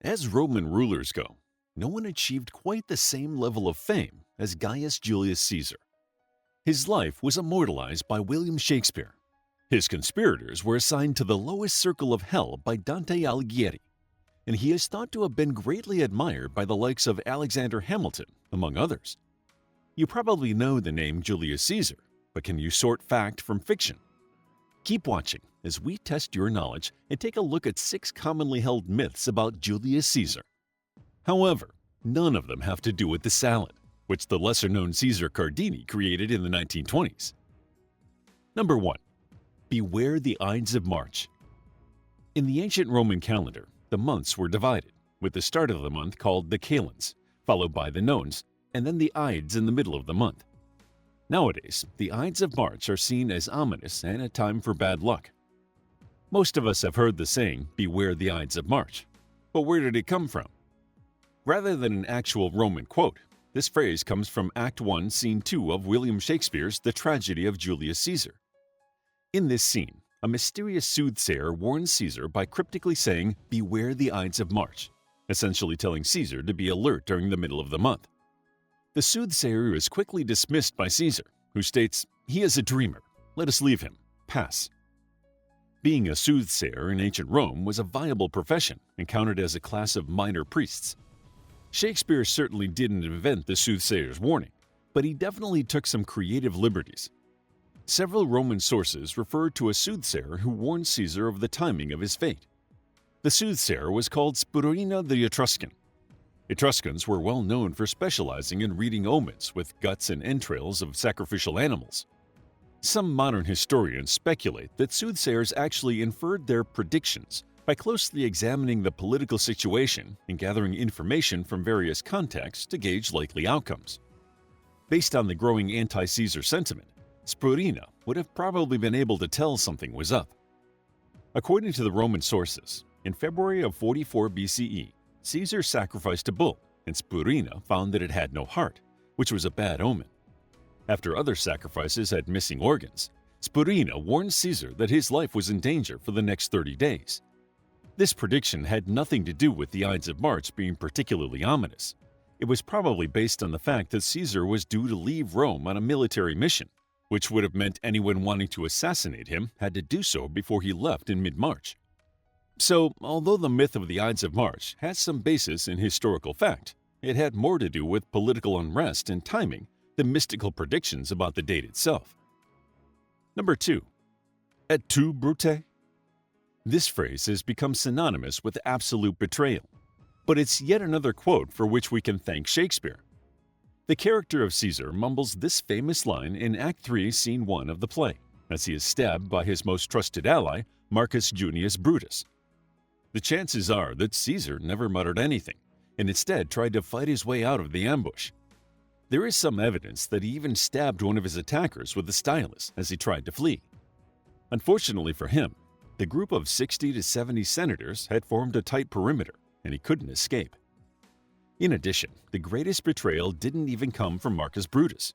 As Roman rulers go, no one achieved quite the same level of fame as Gaius Julius Caesar. His life was immortalized by William Shakespeare. His conspirators were assigned to the lowest circle of hell by Dante Alighieri, and he is thought to have been greatly admired by the likes of Alexander Hamilton, among others. You probably know the name Julius Caesar, but can you sort fact from fiction? Keep watching as we test your knowledge and take a look at 6 commonly held myths about Julius Caesar. However, none of them have to do with the salad, which the lesser-known Caesar Cardini created in the 1920s. Number 1. Beware the Ides of March. In the ancient Roman calendar, the months were divided, with the start of the month called the Kalends, followed by the Nones, and then the Ides in the middle of the month. Nowadays, the Ides of March are seen as ominous and a time for bad luck. Most of us have heard the saying, "Beware the Ides of March." But where did it come from? Rather than an actual Roman quote, this phrase comes from Act 1, Scene 2 of William Shakespeare's The Tragedy of Julius Caesar. In this scene, a mysterious soothsayer warns Caesar by cryptically saying, "Beware the Ides of March," essentially telling Caesar to be alert during the middle of the month. The soothsayer is quickly dismissed by Caesar, who states, "He is a dreamer. Let us leave him. Pass." Being a soothsayer in ancient Rome was a viable profession and counted as a class of minor priests. Shakespeare certainly didn't invent the soothsayer's warning, but he definitely took some creative liberties. Several Roman sources refer to a soothsayer who warned Caesar of the timing of his fate. The soothsayer was called Spurina the Etruscan. Etruscans were well known for specializing in reading omens with guts and entrails of sacrificial animals. Some modern historians speculate that soothsayers actually inferred their predictions by closely examining the political situation and gathering information from various contexts to gauge likely outcomes. Based on the growing anti-Caesar sentiment, Spurina would have probably been able to tell something was up. According to the Roman sources, in February of 44 BCE, Caesar sacrificed a bull, and Spurina found that it had no heart, which was a bad omen. After other sacrifices had missing organs, Spurina warned Caesar that his life was in danger for the next 30 days. This prediction had nothing to do with the Ides of March being particularly ominous. It was probably based on the fact that Caesar was due to leave Rome on a military mission, which would have meant anyone wanting to assassinate him had to do so before he left in mid-March. So, although the myth of the Ides of March has some basis in historical fact, it had more to do with political unrest and timing than mystical predictions about the date itself. Number 2. Et tu, Brute? This phrase has become synonymous with absolute betrayal, but it's yet another quote for which we can thank Shakespeare. The character of Caesar mumbles this famous line in Act 3, Scene 1 of the play, as he is stabbed by his most trusted ally, Marcus Junius Brutus. The chances are that Caesar never muttered anything, and instead tried to fight his way out of the ambush. There is some evidence that he even stabbed one of his attackers with a stylus as he tried to flee. Unfortunately for him, the group of 60 to 70 senators had formed a tight perimeter, and he couldn't escape. In addition, the greatest betrayal didn't even come from Marcus Brutus.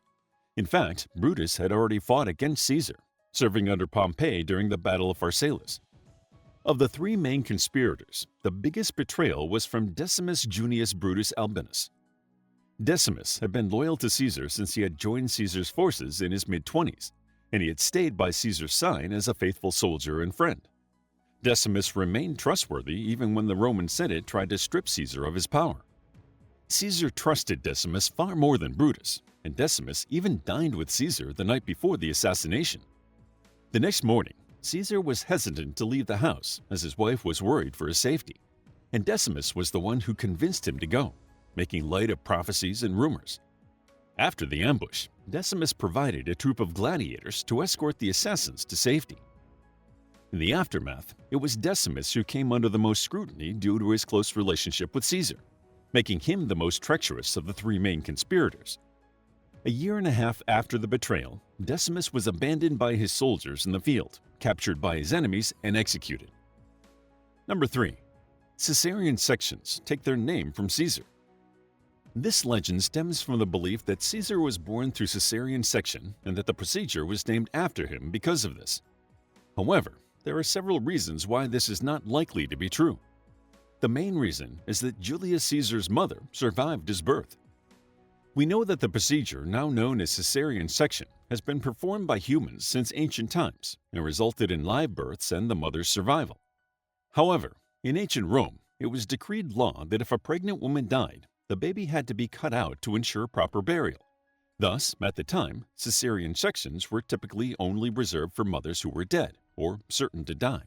In fact, Brutus had already fought against Caesar, serving under Pompey during the Battle of Pharsalus. Of the 3 main conspirators, the biggest betrayal was from Decimus Junius Brutus Albinus. Decimus had been loyal to Caesar since he had joined Caesar's forces in his mid-20s, and he had stayed by Caesar's side as a faithful soldier and friend. Decimus remained trustworthy even when the Roman Senate tried to strip Caesar of his power. Caesar trusted Decimus far more than Brutus, and Decimus even dined with Caesar the night before the assassination. The next morning, Caesar was hesitant to leave the house as his wife was worried for his safety, and Decimus was the one who convinced him to go, making light of prophecies and rumors. After the ambush, Decimus provided a troop of gladiators to escort the assassins to safety. In the aftermath, it was Decimus who came under the most scrutiny due to his close relationship with Caesar, making him the most treacherous of the 3 main conspirators. A year and a half after the betrayal, Decimus was abandoned by his soldiers in the field, captured by his enemies, and executed. Number 3. Caesarean sections take their name from Caesar. This legend stems from the belief that Caesar was born through Caesarean section and that the procedure was named after him because of this. However, there are several reasons why this is not likely to be true. The main reason is that Julius Caesar's mother survived his birth. We know that the procedure, now known as Caesarean section, has been performed by humans since ancient times and resulted in live births and the mother's survival. However, in ancient Rome, it was decreed law that if a pregnant woman died, the baby had to be cut out to ensure proper burial. Thus, at the time, Caesarean sections were typically only reserved for mothers who were dead or certain to die.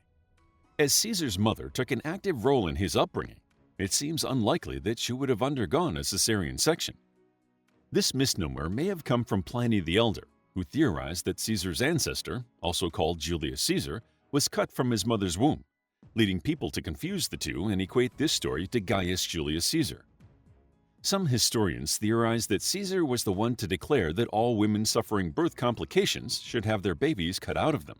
As Caesar's mother took an active role in his upbringing, it seems unlikely that she would have undergone a Caesarean section. This misnomer may have come from Pliny the Elder, who theorized that Caesar's ancestor, also called Julius Caesar, was cut from his mother's womb, leading people to confuse the two and equate this story to Gaius Julius Caesar. Some historians theorize that Caesar was the one to declare that all women suffering birth complications should have their babies cut out of them,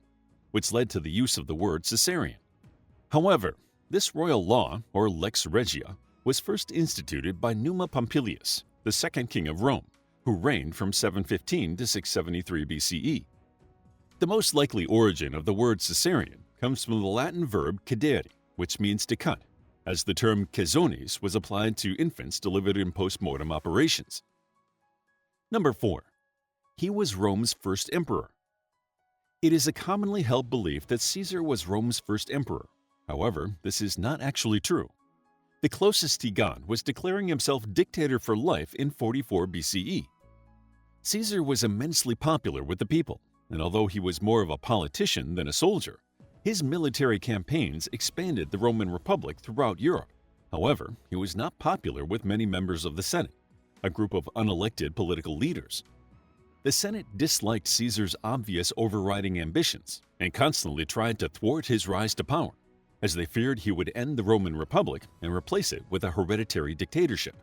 which led to the use of the word Caesarean. However, this royal law, or lex regia, was first instituted by Numa Pompilius, the second king of Rome, who reigned from 715 to 673 BCE. The most likely origin of the word Caesarean comes from the Latin verb cadere, which means to cut, as the term caesones was applied to infants delivered in post-mortem operations. Number 4. He was Rome's first emperor. It is a commonly held belief that Caesar was Rome's first emperor. However, this is not actually true. The closest he got was declaring himself dictator for life in 44 BCE. Caesar was immensely popular with the people, and although he was more of a politician than a soldier, his military campaigns expanded the Roman Republic throughout Europe. However, he was not popular with many members of the Senate, a group of unelected political leaders. The Senate disliked Caesar's obvious overriding ambitions and constantly tried to thwart his rise to power, as they feared he would end the Roman Republic and replace it with a hereditary dictatorship.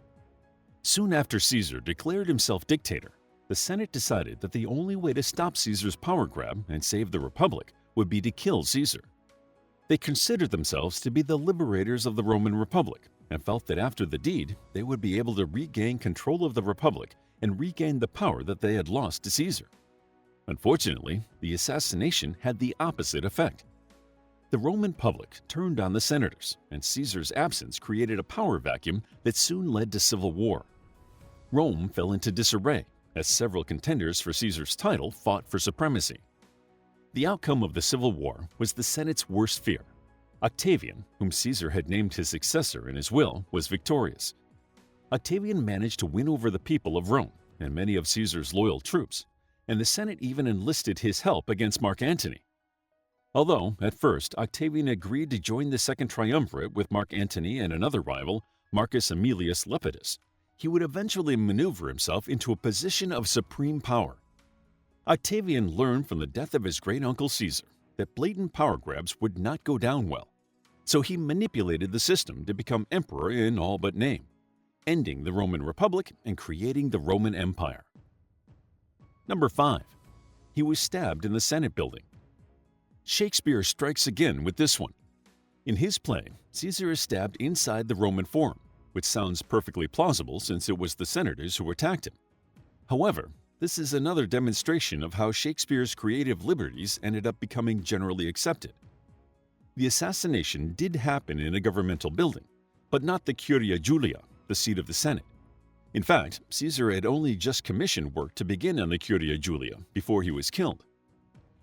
Soon after Caesar declared himself dictator, the Senate decided that the only way to stop Caesar's power grab and save the Republic would be to kill Caesar. They considered themselves to be the liberators of the Roman Republic and felt that after the deed, they would be able to regain control of the Republic and regain the power that they had lost to Caesar. Unfortunately, the assassination had the opposite effect. The Roman public turned on the senators, and Caesar's absence created a power vacuum that soon led to civil war. Rome fell into disarray, as several contenders for Caesar's title fought for supremacy. The outcome of the civil war was the Senate's worst fear. Octavian, whom Caesar had named his successor in his will, was victorious. Octavian managed to win over the people of Rome and many of Caesar's loyal troops, and the Senate even enlisted his help against Mark Antony. Although, at first, Octavian agreed to join the Second Triumvirate with Mark Antony and another rival, Marcus Aemilius Lepidus, he would eventually maneuver himself into a position of supreme power. Octavian learned from the death of his great-uncle Caesar that blatant power grabs would not go down well, so he manipulated the system to become emperor in all but name, ending the Roman Republic and creating the Roman Empire. Number 5. He was stabbed in the Senate building. Shakespeare strikes again with this one. In his play, Caesar is stabbed inside the Roman Forum, which sounds perfectly plausible since it was the senators who attacked him. However, this is another demonstration of how Shakespeare's creative liberties ended up becoming generally accepted. The assassination did happen in a governmental building, but not the Curia Julia, the seat of the Senate. In fact, Caesar had only just commissioned work to begin on the Curia Julia before he was killed.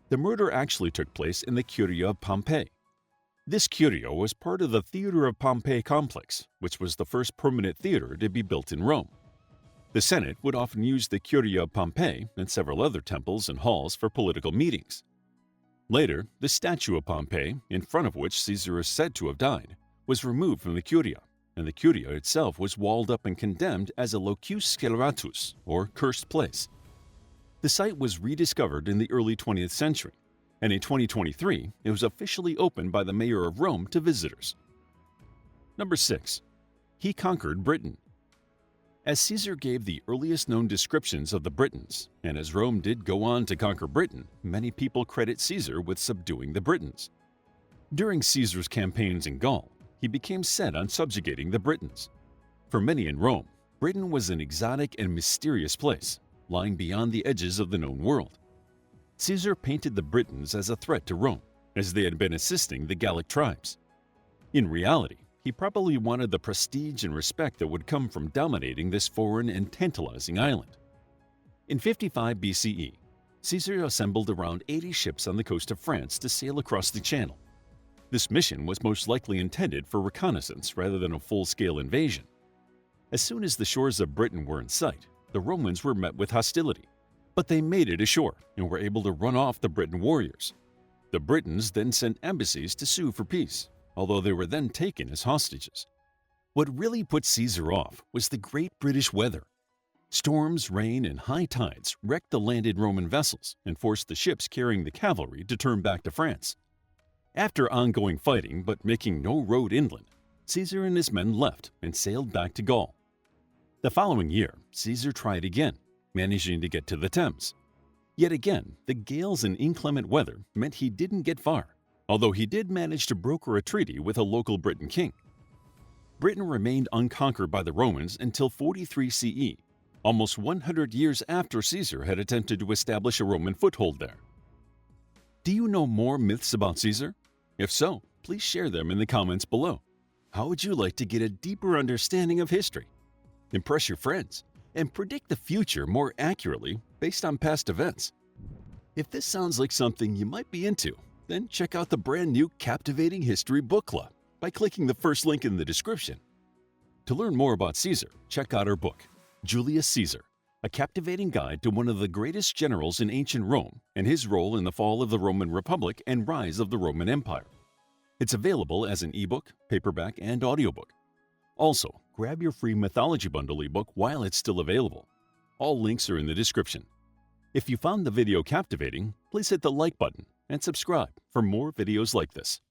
The murder actually took place in the Curia of Pompey. This Curia was part of the Theater of Pompey complex, which was the first permanent theater to be built in Rome. The Senate would often use the Curia of Pompey and several other temples and halls for political meetings. Later, the statue of Pompey, in front of which Caesar is said to have died, was removed from the Curia, and the Curia itself was walled up and condemned as a locus sceleratus, or cursed place. The site was rediscovered in the early 20th century, and in 2023, it was officially opened by the mayor of Rome to visitors. Number 6. He conquered Britain. As Caesar gave the earliest known descriptions of the Britons, and as Rome did go on to conquer Britain, many people credit Caesar with subduing the Britons. During Caesar's campaigns in Gaul, he became set on subjugating the Britons. For many in Rome, Britain was an exotic and mysterious place, lying beyond the edges of the known world. Caesar painted the Britons as a threat to Rome, as they had been assisting the Gallic tribes. In reality, he probably wanted the prestige and respect that would come from dominating this foreign and tantalizing island. In 55 BCE, Caesar assembled around 80 ships on the coast of France to sail across the Channel. This mission was most likely intended for reconnaissance rather than a full-scale invasion. As soon as the shores of Britain were in sight, the Romans were met with hostility, but they made it ashore and were able to run off the Briton warriors. The Britons then sent embassies to sue for peace, although they were then taken as hostages. What really put Caesar off was the great British weather. Storms, rain, and high tides wrecked the landed Roman vessels and forced the ships carrying the cavalry to turn back to France. After ongoing fighting but making no road inland, Caesar and his men left and sailed back to Gaul. The following year, Caesar tried again, managing to get to the Thames. Yet again, the gales and inclement weather meant he didn't get far, although he did manage to broker a treaty with a local Briton king. Britain remained unconquered by the Romans until 43 CE, almost 100 years after Caesar had attempted to establish a Roman foothold there. Do you know more myths about Caesar? If so, please share them in the comments below. How would you like to get a deeper understanding of history, impress your friends, and predict the future more accurately based on past events? If this sounds like something you might be into, then check out the brand new Captivating History Book Club by clicking the first link in the description. To learn more about Caesar, check out our book, Julius Caesar, a captivating guide to one of the greatest generals in ancient Rome and his role in the fall of the Roman Republic and rise of the Roman Empire. It's available as an ebook, paperback, and audiobook. Also, grab your free Mythology Bundle ebook while it's still available. All links are in the description. If you found the video captivating, please hit the like button and subscribe for more videos like this.